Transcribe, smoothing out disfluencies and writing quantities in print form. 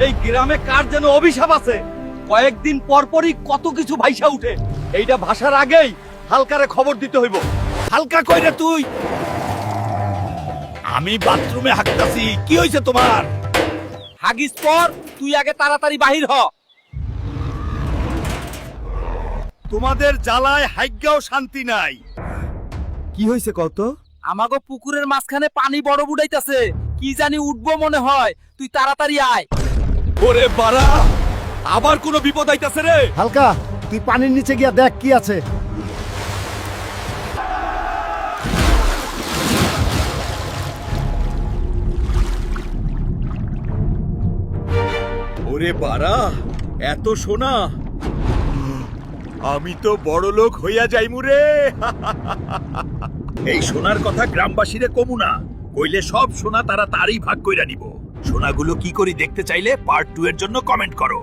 এই গ্রামে কার যেন অভিশাপ আছে, কয়েকদিন পর পরই কত কিছু ভাইসা উঠে। এইটা ভাষার আগেই হালকারে খবর দিতে হইব। হালকা কইরে তুই, আমি বাথরুমে হাঁকতাছি, কি হইছে তোমার? হাগিস পর, তুই আগে তাড়াতাড়ি বাহির হ। তোমাদের জ্বালায় হাইজ্ঞাও শান্তি নাই। কি হয়েছে কত? আমাগো পুকুরের মাঝখানে পানি বড় বুড়াইতাছে, কি জানি উঠবো মনে হয়, তুই তাড়াতাড়ি আয়। ওরে বাড়া, আবার কোনো বিপদ আইতাছে রে। হালকা, তুই পানির নিচে গিয়া দেখ কি আছে। ওরে বাড়া, এত সোনা, আমি তো বড় লোক হইয়া যাইমু রে। এই সোনার কথা গ্রামবাসীরে কমু না, কইলে সব সোনা তারা তারই ভাগ কইরা নিব। সোনাগুলো কি করি দেখতে চাইলে পার্ট 2 এর জন্য কমেন্ট করো।